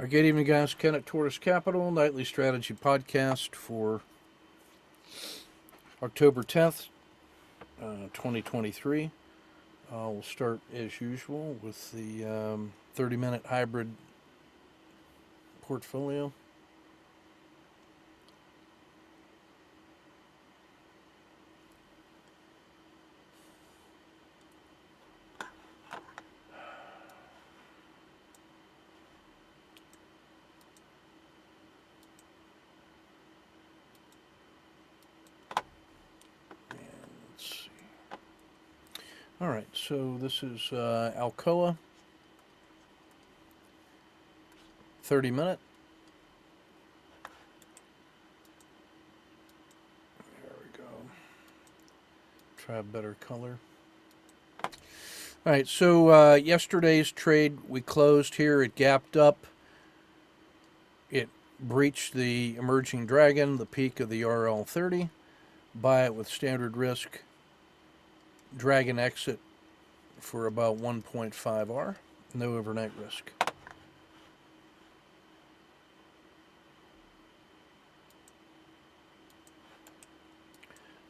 Our good evening, guys. Ken at Tortoise Capital, nightly strategy podcast for October 10th, 2023. We'll start as usual with the 30-minute hybrid portfolio. Let's see. All right, so this is Alcoa, 30-minute. There we go. Try a better color. All right, so yesterday's trade, we closed here. It gapped up. It breached the emerging dragon, the peak of the RL30. Buy it with standard risk. Dragon exit for about 1.5R. No overnight risk.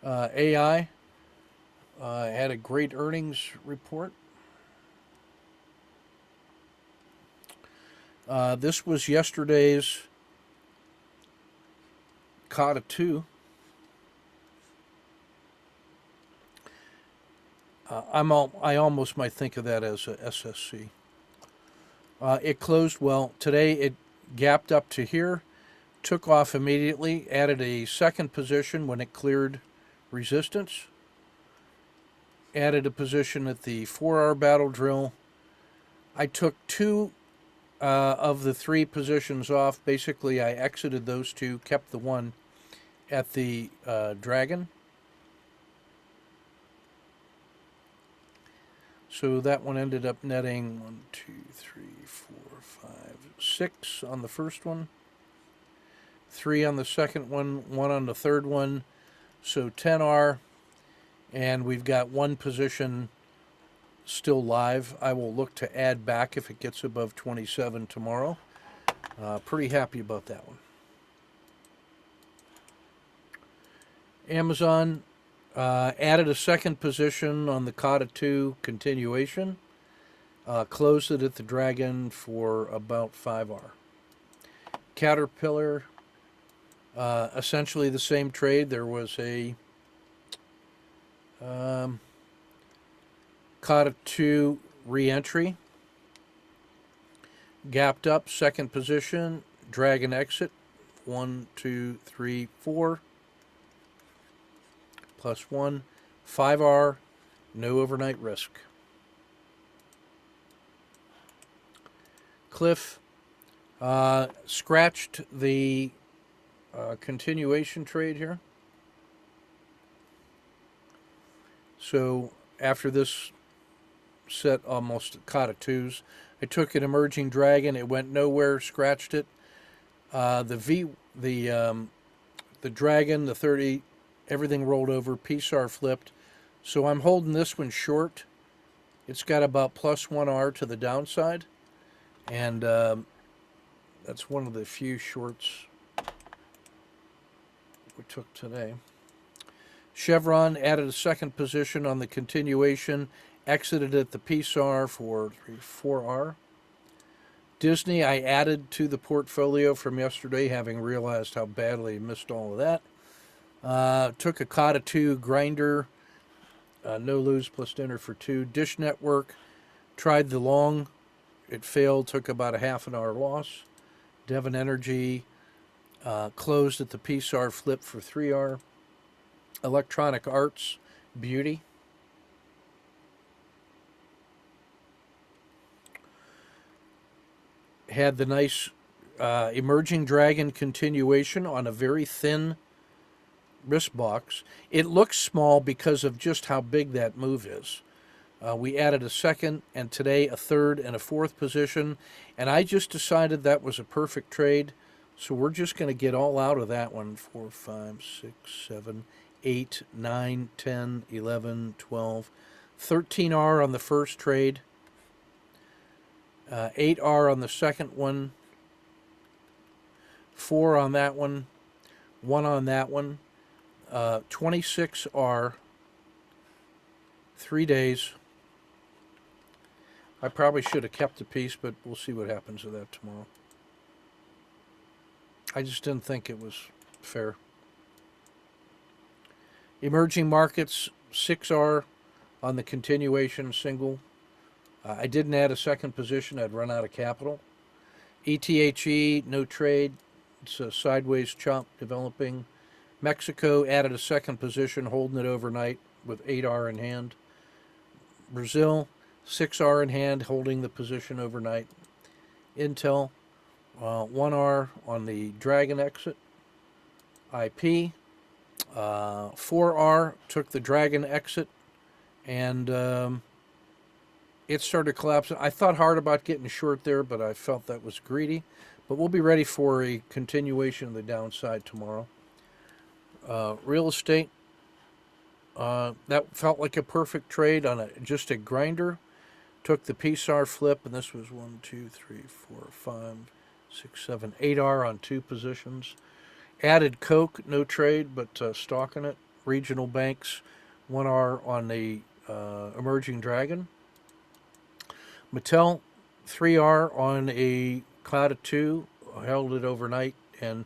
AI had a great earnings report. This was yesterday's COTA 2. I almost might think of that as a SSC. It closed well. Today it gapped up to here, took off immediately, added a second position when it cleared resistance, added a position at the 4-hour battle drill. I took two of the three positions off. Basically, I exited those two, kept the one at the dragon. So that one ended up netting 1, 2, 3, 4, 5, 6 on the first one, 3 on the second one, 1 on the third one. So 10R, and we've got one position still live. I will look to add back if it gets above 27 tomorrow. Pretty happy about that one. Amazon added a second position on the COTA 2 continuation. Closed it at the Dragon for about 5R. Caterpillar, essentially the same trade. There was a COTA 2 re-entry. Gapped up, second position. Dragon exit. 1, 2, 3, 4. Plus 1. 5R. No overnight risk. Cliff scratched the continuation trade here. So after this set almost COTA 2s, I took an emerging dragon. It went nowhere, scratched it. The dragon, the 30, everything rolled over. PSAR flipped. So I'm holding this one short. It's got about plus 1R to the downside. And that's one of the few shorts we took today. Chevron added a second position on the continuation, exited at the PSAR for 4R. Disney I added to the portfolio from yesterday, having realized how badly I missed all of that. Took a COTA 2 grinder, no lose plus dinner for 2. Dish Network, tried the long. It failed, took about a half an hour loss. Devon Energy closed at the PSAR flip for 3R. Electronic Arts, Beauty. Had the nice emerging dragon continuation on a very thin wrist box. It looks small because of just how big that move is. We added a second, and today a third and a fourth position, and I just decided that was a perfect trade, so we're just going to get all out of that one. 4, 5, 6, 7, 8, 9, 10, 11, 12, 13R on the first trade, 8R on the second one, 4 on that one, 1 on that one. 26R, 3 days. I probably should have kept the piece, but we'll see what happens with that tomorrow. I just didn't think it was fair. Emerging markets, 6R on the continuation single. I didn't add a second position. I'd run out of capital. ETHE, no trade. It's a sideways chop developing. Mexico added a second position, holding it overnight with 8R in hand. Brazil, 6R in hand, holding the position overnight. Intel, 1R on the Dragon exit. IP, 4R took the Dragon exit, and it started collapsing. I thought hard about getting short there, but I felt that was greedy. But we'll be ready for a continuation of the downside tomorrow. Real estate, that felt like a perfect trade on just a grinder. Took the PSAR flip, and this was 1, 2, 3, 4, 5, 6, 7, 8R on 2 positions. Added Coke, no trade, but stalking it. Regional banks, 1R on the Emerging Dragon. Mattel, 3R on a cloud of 2, held it overnight, and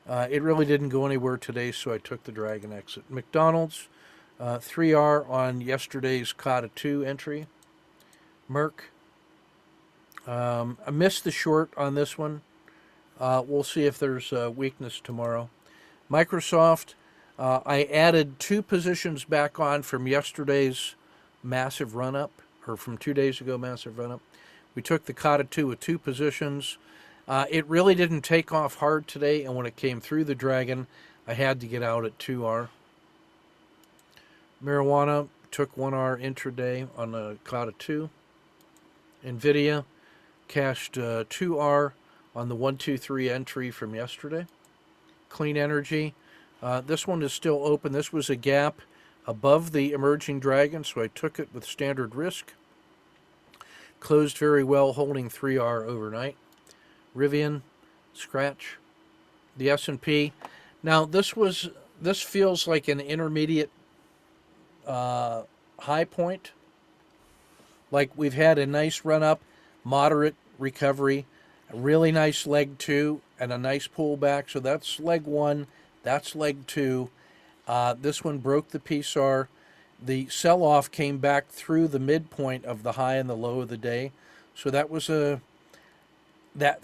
it really didn't go anywhere today, so I took the Dragon exit. McDonald's, 3R on yesterday's cloud of 2 entry. Merck, I missed the short on this one. We'll see if there's weakness tomorrow. Microsoft, I added 2 positions back on from yesterday's massive run-up, or from 2 days ago massive run-up. We took the COTA 2 with 2 positions. It really didn't take off hard today, and when it came through the Dragon, I had to get out at 2R. Marijuana took 1R intraday on the COTA 2. NVIDIA cashed 2R on the 123 entry from yesterday. Clean energy, this one is still open. This was a gap above the Emerging Dragon, so I took it with standard risk. Closed very well, holding 3R overnight. Rivian, scratch. The S&P. Now this feels like an intermediate high point. Like we've had a nice run up, moderate recovery, a really nice leg 2, and a nice pullback. So that's leg 1, that's leg 2. This one broke the PSAR. The sell-off came back through the midpoint of the high and the low of the day. So that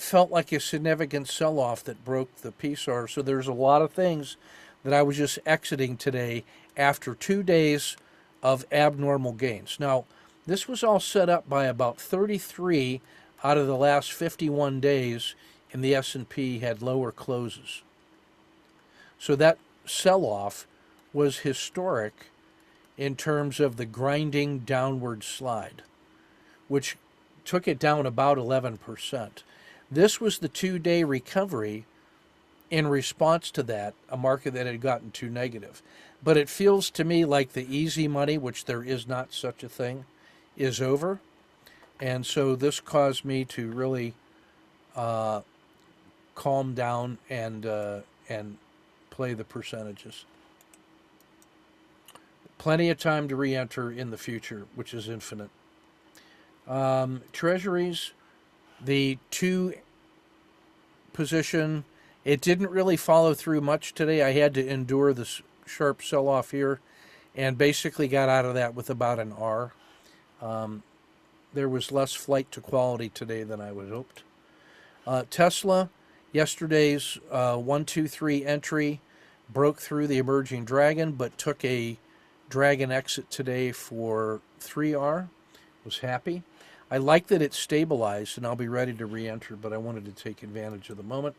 felt like a significant sell-off that broke the PSAR. So there's a lot of things that I was just exiting today after 2 days of abnormal gains. Now, this was all set up by about 33 out of the last 51 days in the S&P had lower closes. So that sell-off was historic in terms of the grinding downward slide, which took it down about 11%. This was the 2-day recovery in response to that, a market that had gotten too negative. But it feels to me like the easy money, which there is not such a thing, is over. And so this caused me to really calm down and play the percentages. Plenty of time to re-enter in the future, which is infinite. Treasuries, the 2 position, it didn't really follow through much today. I had to endure this sharp sell-off here and basically got out of that with about an R. There was less flight to quality today than I would hoped. Tesla, yesterday's 123 entry broke through the Emerging Dragon, but took a Dragon exit today for 3R. Was happy. I like that it stabilized, and I'll be ready to re-enter, but I wanted to take advantage of the moment.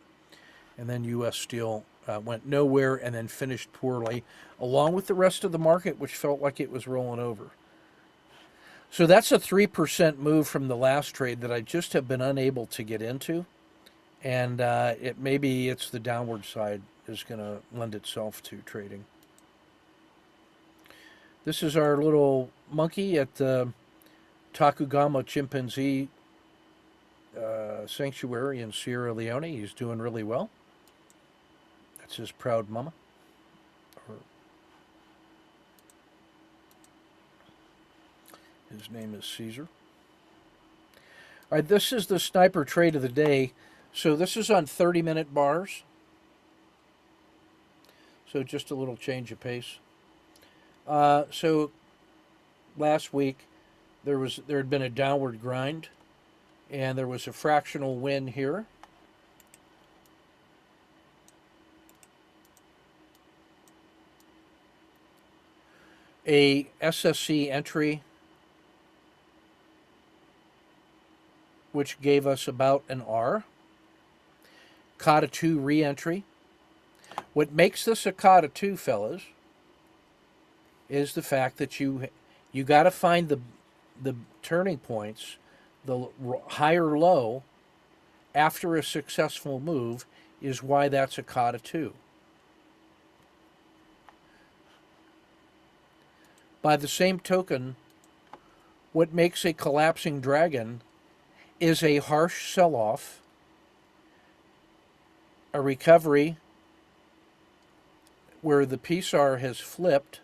And then U.S. Steel went nowhere and then finished poorly, along with the rest of the market, which felt like it was rolling over. So that's a 3% move from the last trade that I just have been unable to get into. And maybe it's the downward side is going to lend itself to trading. This is our little monkey at the Takugama Chimpanzee Sanctuary in Sierra Leone. He's doing really well. That's his proud mama. Or his name is Caesar. All right, this is the sniper trade of the day. So this is on 30-minute bars. So just a little change of pace. So last week there had been a downward grind, and there was a fractional win here. A SSC entry, which gave us about an R. Kata 2 re-entry. What makes this a Kata 2, fellas, is the fact that you got to find the turning points, the higher low after a successful move is why that's a Kata 2. By the same token, what makes a collapsing dragon is a harsh sell-off, a recovery where the PSAR has flipped,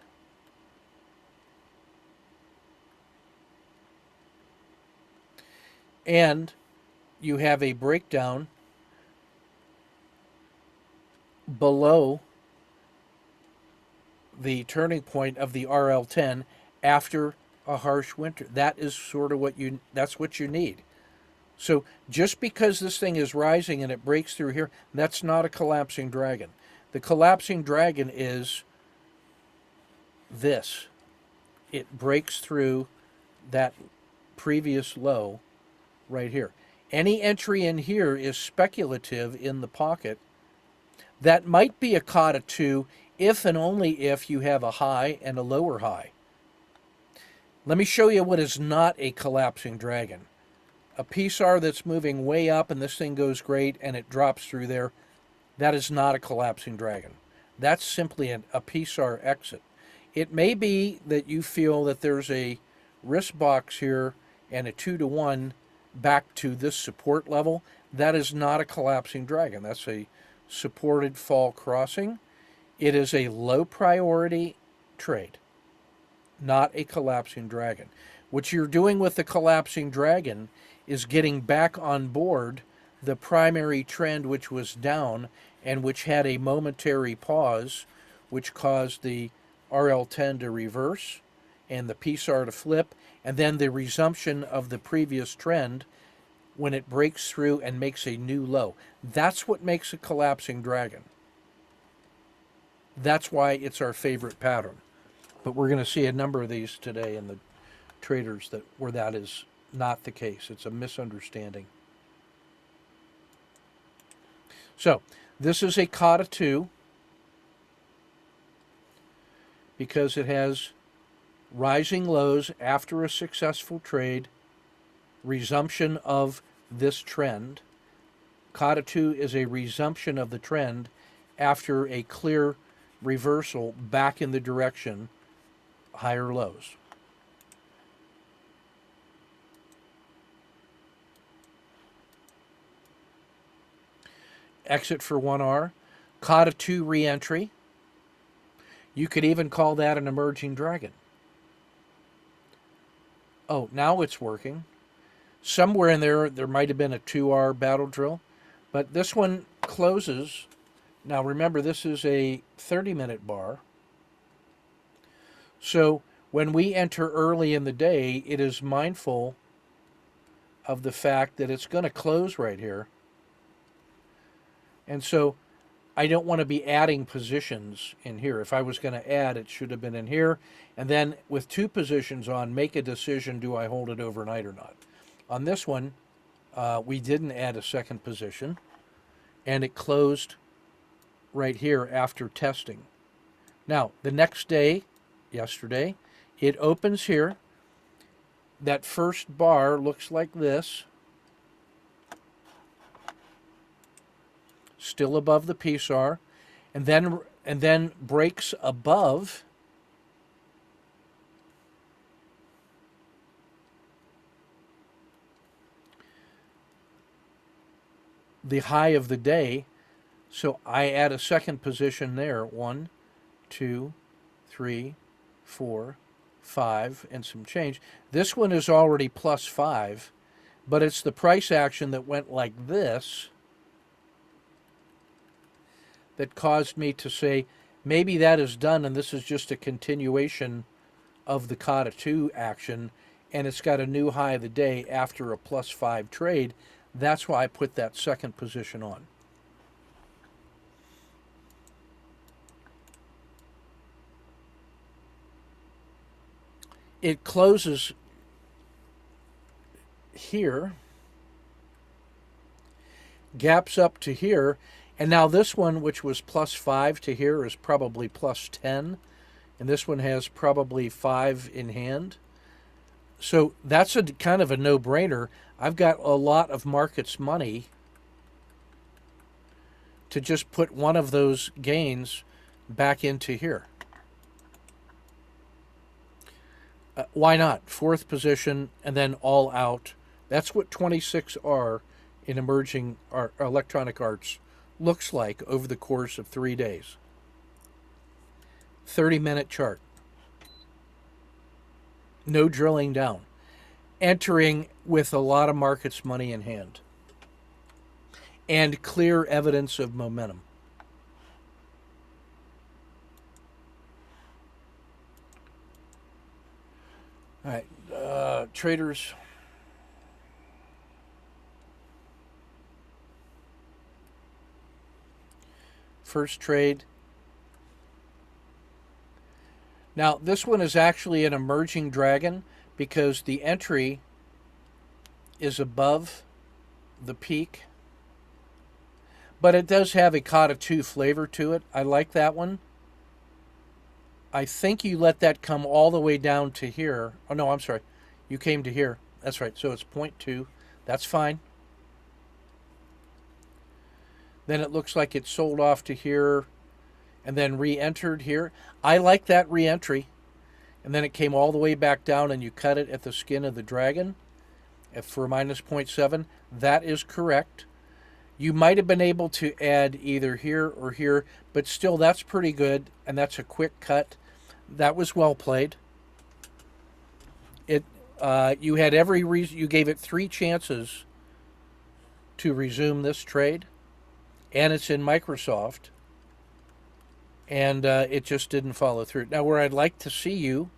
and you have a breakdown below the turning point of the RL10 after a harsh winter. That is sort of that's what you need. So just because this thing is rising and it breaks through here, that's not a collapsing dragon. The collapsing dragon is this. It breaks through that previous low right here. Any entry in here is speculative in the pocket. That might be a Kata 2 if and only if you have a high and a lower high. Let me show you what is not a collapsing dragon. A PSAR that's moving way up and this thing goes great and it drops through there, that is not a collapsing dragon. That's simply a PSAR exit. It may be that you feel that there's a risk box here and a 2-to-1 back to this support level. That is not a collapsing dragon. That's a supported fall crossing. It is a low priority trade, not a collapsing dragon. What you're doing with the collapsing dragon is getting back on board the primary trend, which was down and which had a momentary pause, which caused the RL10 to reverse and the PSAR to flip, and then the resumption of the previous trend when it breaks through and makes a new low. That's what makes a collapsing dragon. That's why it's our favorite pattern. But we're going to see a number of these today in the traders where that is not the case. It's a misunderstanding. So this is a Kata 2 because it has rising lows after a successful trade, resumption of this trend. Kata 2 is a resumption of the trend after a clear reversal back in the direction higher lows. Exit for 1R. Kata 2 re-entry. You could even call that an emerging dragon. Oh, now it's working. Somewhere in there might have been a 2R battle drill, but this one closes. Now remember, this is a 30-minute bar. So when we enter early in the day, it is mindful of the fact that it's going to close right here. And so I don't want to be adding positions in here. If I was going to add, it should have been in here. And then with 2 positions on, make a decision, do I hold it overnight or not? On this one, we didn't add a second position, and it closed right here after testing. Now, the next day, yesterday, it opens here. That first bar looks like this. Still above the PSAR, and then breaks above the high of the day, So I add a second position there. 1, 2, 3, 4, 5, and some change. This one is already plus 5, but it's the price action that went like this that caused me to say maybe that is done and this is just a continuation of the COTA 2 action, and it's got a new high of the day after a plus 5 trade. That's why I put that second position on. It closes here, gaps up to here, and now this one, which was plus 5 to here, is probably plus 10, and this one has probably 5 in hand. So that's a kind of a no-brainer. I've got a lot of market's money to just put one of those gains back into here. Why not? Fourth position and then all out. That's what 26 are in emerging electronic arts looks like over the course of 3 days. 30-minute chart. No drilling down. Entering with a lot of market's money in hand. And clear evidence of momentum. All right, traders. First trade. Now, this one is actually an emerging dragon because the entry is above the peak. But it does have a COTA 2 flavor to it. I like that one. I think you let that come all the way down to here. Oh, no, I'm sorry. You came to here. That's right. So it's 0.2. That's fine. Then it looks like it sold off to here and then re-entered here. I like that re-entry. And then it came all the way back down and you cut it at the skin of the dragon for minus 0.7. That is correct. You might have been able to add either here or here, but still that's pretty good, and that's a quick cut. That was well played. You had every reason. You gave it 3 chances to resume this trade, and it's in Microsoft, and it just didn't follow through. Now, where I'd like to see you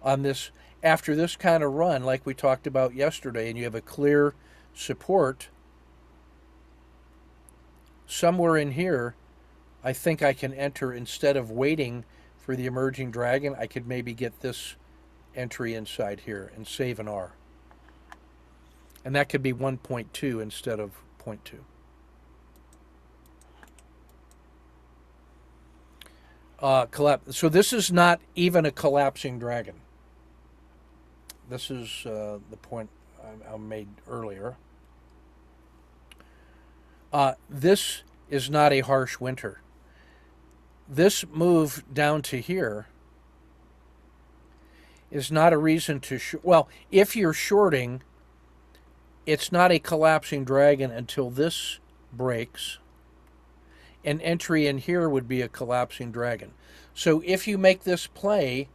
on this, after this kind of run, like we talked about yesterday, and you have a clear support somewhere in here, I think I can enter instead of waiting for the emerging dragon. I could maybe get this entry inside here and save an R. And that could be 1.2 instead of 0.2. Collapse. So this is not even a collapsing dragon. This is the point I made earlier. This is not a harsh winter. This move down to here is not a reason to well, if you're shorting, it's not a collapsing dragon until this breaks. An entry in here would be a collapsing dragon. So if you make this play,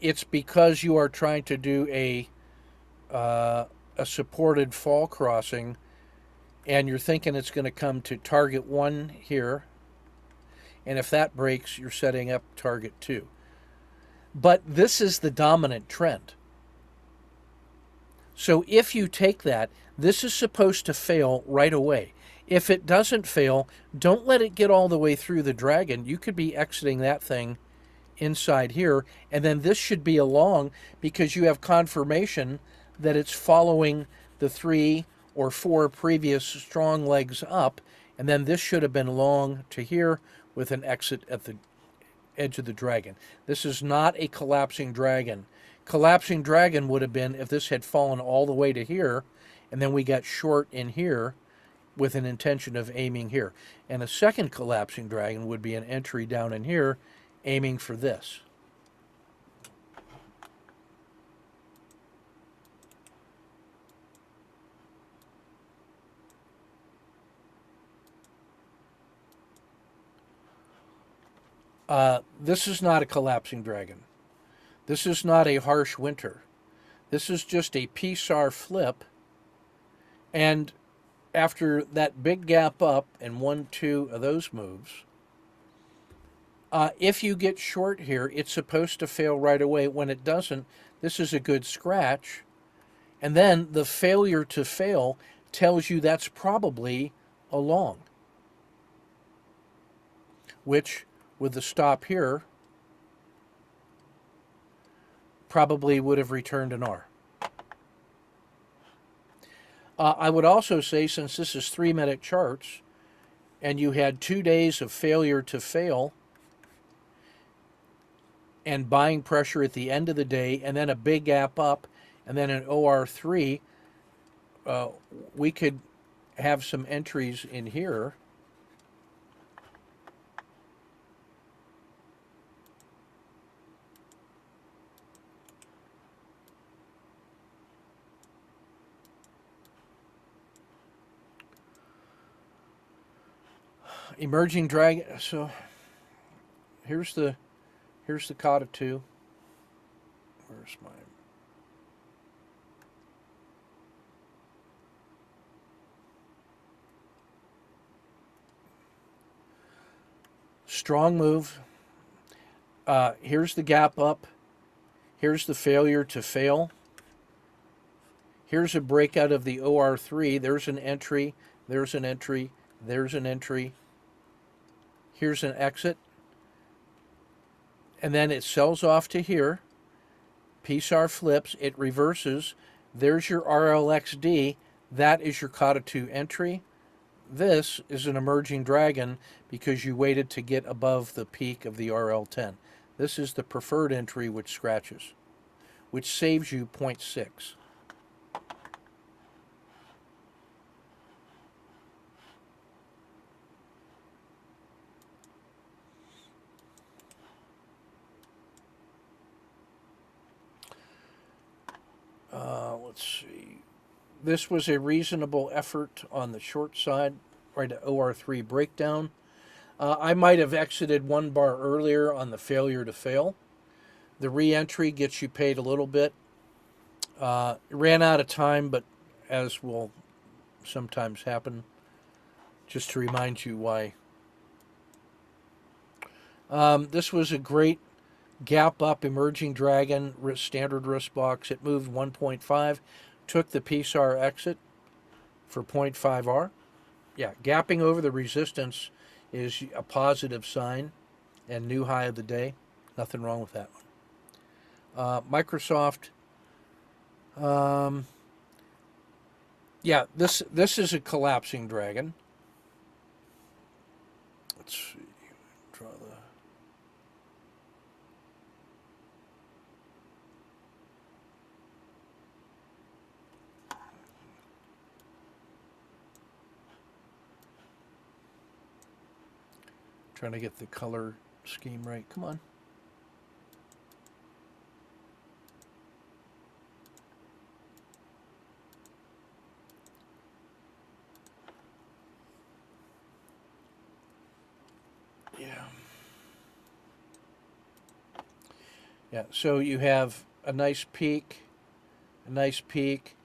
it's because you are trying to do a supported fall crossing, and you're thinking it's going to come to target 1 here, and if that breaks, you're setting up target 2. But this is the dominant trend. So if you take that, this is supposed to fail right away. If it doesn't fail, don't let it get all the way through the dragon. You could be exiting that thing inside here, and then this should be a long because you have confirmation that it's following the 3 or 4 previous strong legs up, and then this should have been long to here with an exit at the edge of the dragon. This is not a collapsing dragon. Collapsing dragon would have been if this had fallen all the way to here, and then we got short in here with an intention of aiming here. And a second collapsing dragon would be an entry down in here, aiming for this. This is not a collapsing dragon. This is not a harsh winter. This is just a PSAR flip. And after that big gap up and 1, 2 of those moves, if you get short here, it's supposed to fail right away. When it doesn't, this is a good scratch. And then the failure to fail tells you that's probably a long, which with the stop here probably would have returned an R. I would also say, since this is 3-minute charts and you had 2 days of failure to fail and buying pressure at the end of the day and then a big gap up and then an OR3, we could have some entries in here. Emerging dragon. So here's the Kata 2. Where's my strong move? Here's the gap up. Here's the failure to fail. Here's a breakout of the OR3. There's an entry. There's an entry. There's an entry. Here's an exit. And then it sells off to here. PSAR flips. It reverses. There's your RLXD. That is your Kata 2 entry. This is an emerging dragon because you waited to get above the peak of the RL10. This is the preferred entry, which scratches, which saves you 0.6. Let's see. This was a reasonable effort on the short side, right at OR3 breakdown. I might have exited 1 bar earlier on the failure to fail. The re-entry gets you paid a little bit. Ran out of time, but as will sometimes happen, just to remind you why. This was a great gap up emerging dragon standard risk box. It moved 1.5, took the PSAR exit for 0.5R. Yeah, gapping over the resistance is a positive sign and new high of the day. Nothing wrong with that one. Microsoft. Yeah, this is a collapsing dragon. Let's see. Draw the. Trying to get the color scheme right. Come on. Yeah. Yeah, so you have a nice peak, a nice peak.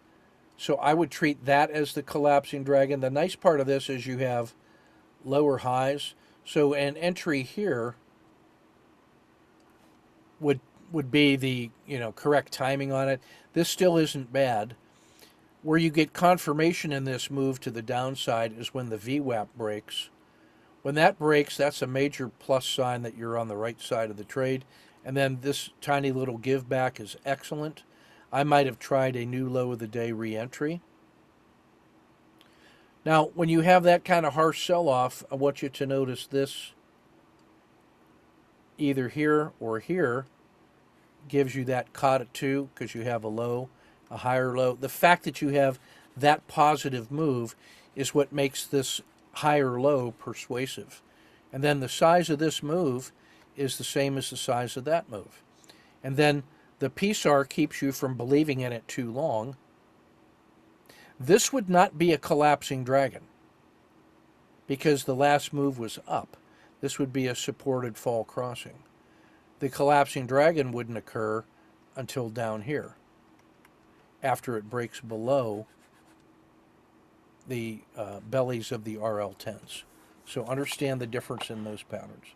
So I would treat that as the collapsing dragon. The nice part of this is you have lower highs. So an entry here would be the correct timing on it. This still isn't bad. Where you get confirmation in this move to the downside is when the VWAP breaks. When that breaks, that's a major plus sign that you're on the right side of the trade. And then this tiny little give back is excellent. I might have tried a new low of the day re-entry. Now, when you have that kind of harsh sell-off, I want you to notice this either here or here gives you that Kata 2 because you have a low, a higher low. The fact that you have that positive move is what makes this higher low persuasive. And then the size of this move is the same as the size of that move. And then the PSAR keeps you from believing in it too long. This would not be a collapsing dragon because the last move was up. this would be a supported fall crossing. The collapsing dragon wouldn't occur until down here, after it breaks below the bellies of the RL10s. So understand the difference in those patterns.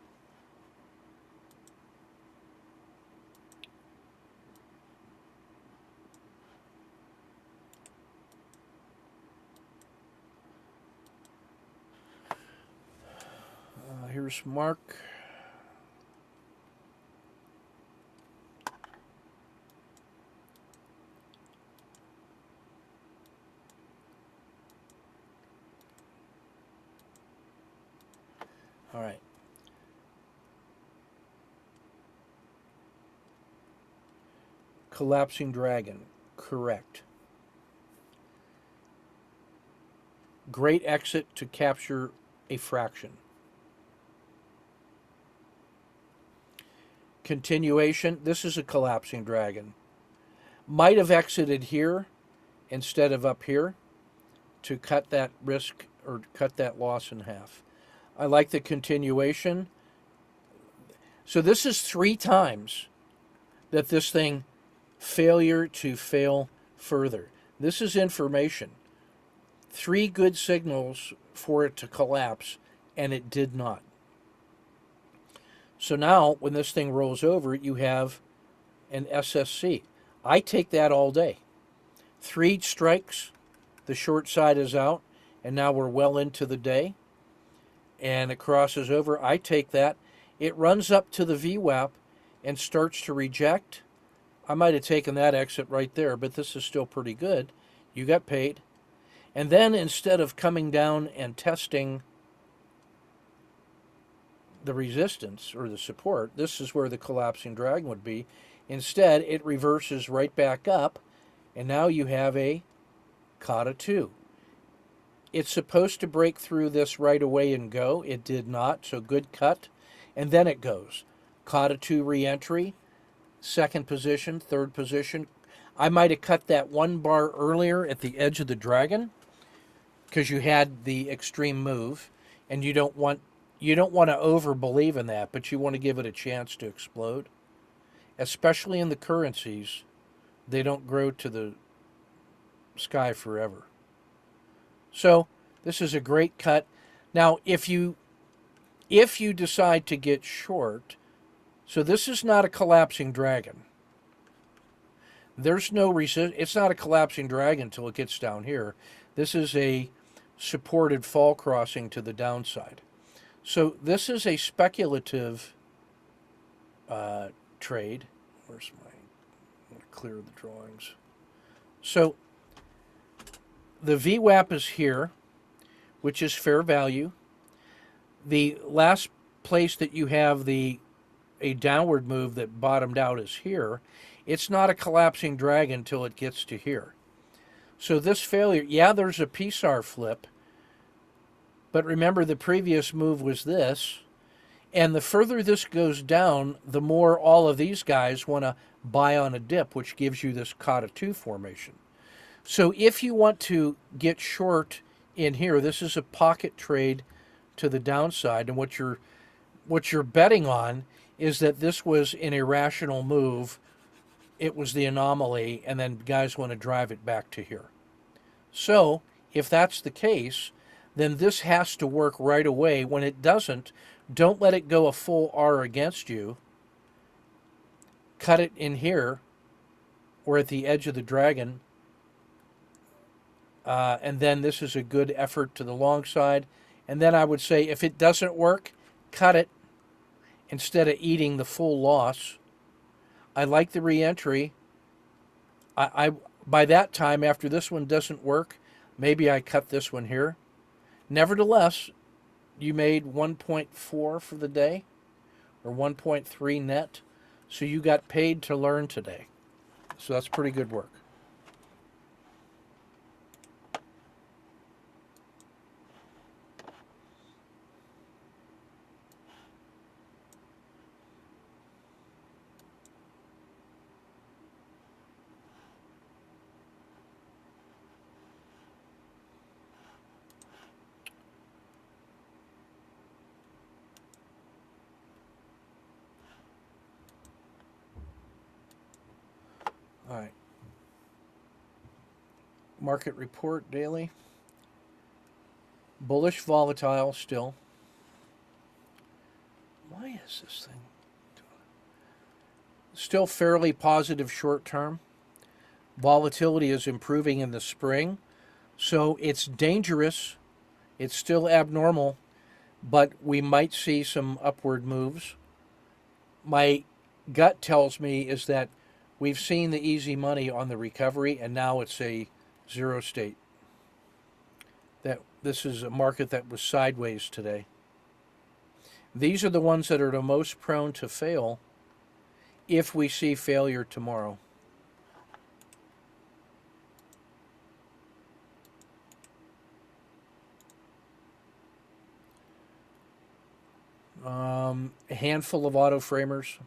Here's Mark. All right. Collapsing dragon, correct. Great exit to capture a fraction. Continuation, this is a collapsing dragon. Might have exited here instead of up here to cut that risk or cut that loss in half. I like the continuation. So this is 3 times that this thing failure to fail further. This is information. 3 good signals for it to collapse, and it did not. So now, when this thing rolls over, you have an SSC. I take that all day. 3 strikes, the short side is out, and now we're well into the day, and it crosses over. I take that. It runs up to the VWAP and starts to reject. I might have taken that exit right there, but this is still pretty good. You got paid. And then instead of coming down and testing the resistance or the support, this is where the collapsing dragon would be. Instead, it reverses right back up, and now you have a Kata 2. It's supposed to break through this right away and go. It did not, so good cut. And then it goes. Kata 2 re-entry, second position, third position. I might have cut that 1 bar earlier at the edge of the dragon because you had the extreme move, and you don't want to over believe in that, but you want to give it a chance to explode. Especially in the currencies, they don't grow to the sky forever. So this is a great cut. Now, if you decide to get short, so this is not a collapsing dragon. There's no it's not a collapsing dragon until it gets down here. This is a supported fall crossing to the downside. So this is a speculative trade. Where's my? I'm going to clear the drawings. So the VWAP is here, which is fair value. The last place that you have a downward move that bottomed out is here. It's not a collapsing dragon until it gets to here. So this failure, yeah, there's a PSAR flip, but remember the previous move was this, and the further this goes down, the more all of these guys want to buy on a dip, which gives you this Kata 2 formation. So if you want to get short in here, this is a pocket trade to the downside, and what you're betting on is that this was an irrational move. It was the anomaly, and then guys want to drive it back to here. So if that's the case, then this has to work right away. When it doesn't, don't let it go a full R against you. Cut it in here or at the edge of the dragon. And then this is a good effort to the long side. And then I would say if it doesn't work, cut it instead of eating the full loss. I like the re-entry. I by that time, after this one doesn't work, maybe I cut this one here. Nevertheless, you made 1.4 for the day, or 1.3 net, so you got paid to learn today. So that's pretty good work. All right. Market report daily. Bullish volatile still. Why is this thing still fairly positive short term? Volatility is improving in the spring, so it's dangerous. It's still abnormal, but we might see some upward moves. My gut tells me is that we've seen the easy money on the recovery, and now it's a zero state. That this is a market that was sideways today. These are the ones that are the most prone to fail if we see failure tomorrow. A handful of auto framers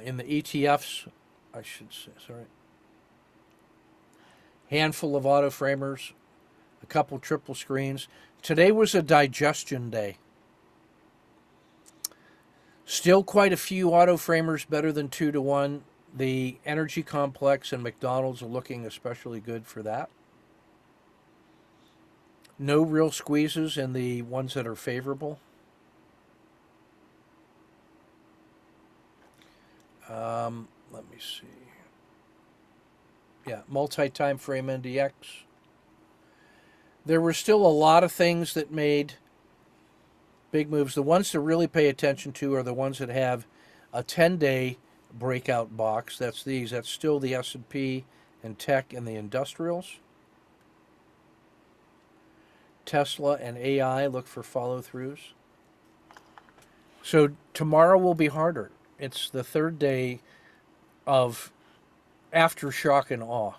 in the ETFs, I should say, sorry. Handful of auto framers, a couple triple screens. Today was a digestion day. Still quite a few auto framers better than 2-1. The energy complex and McDonald's are looking especially good for that. No real squeezes in the ones that are favorable. Let me see. Yeah, multi-time frame NDX. There were still a lot of things that made big moves. The ones to really pay attention to are the ones that have a 10-day breakout box. That's these. That's still the S&P and tech and the industrials. Tesla and AI, look for follow-throughs. So tomorrow will be harder. It's the third day of aftershock and awe,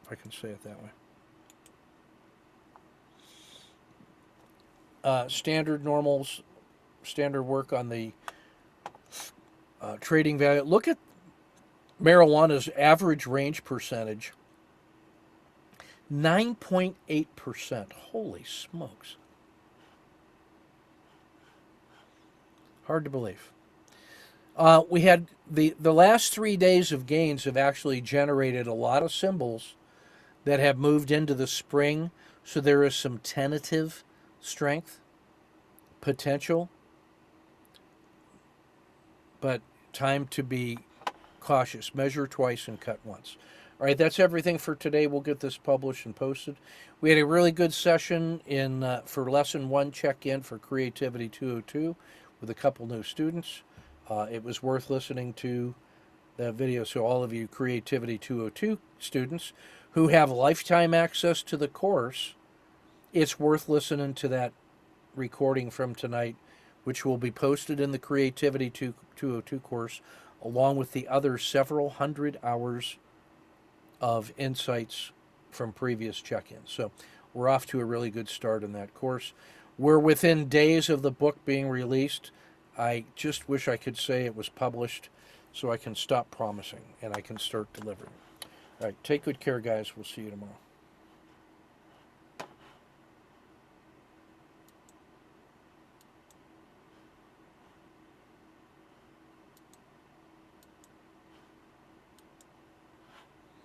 if I can say it that way. Standard normals, standard work on the trading value. Look at marijuana's average range percentage. 9.8%. Holy smokes. Hard to believe. We had the last 3 days of gains have actually generated a lot of symbols that have moved into the spring. So there is some tentative strength, potential, but time to be cautious. Measure twice and cut once. All right, that's everything for today. We'll get this published and posted. We had a really good session for Lesson 1 check-in for Creativity 202 with a couple new students. It was worth listening to that video. So all of you Creativity 202 students who have lifetime access to the course, it's worth listening to that recording from tonight, which will be posted in the Creativity 202 course, along with the other several hundred hours of insights from previous check-ins. So we're off to a really good start in that course. We're within days of the book being released. I just wish I could say it was published so I can stop promising and I can start delivering. All right, take good care, guys. We'll see you tomorrow.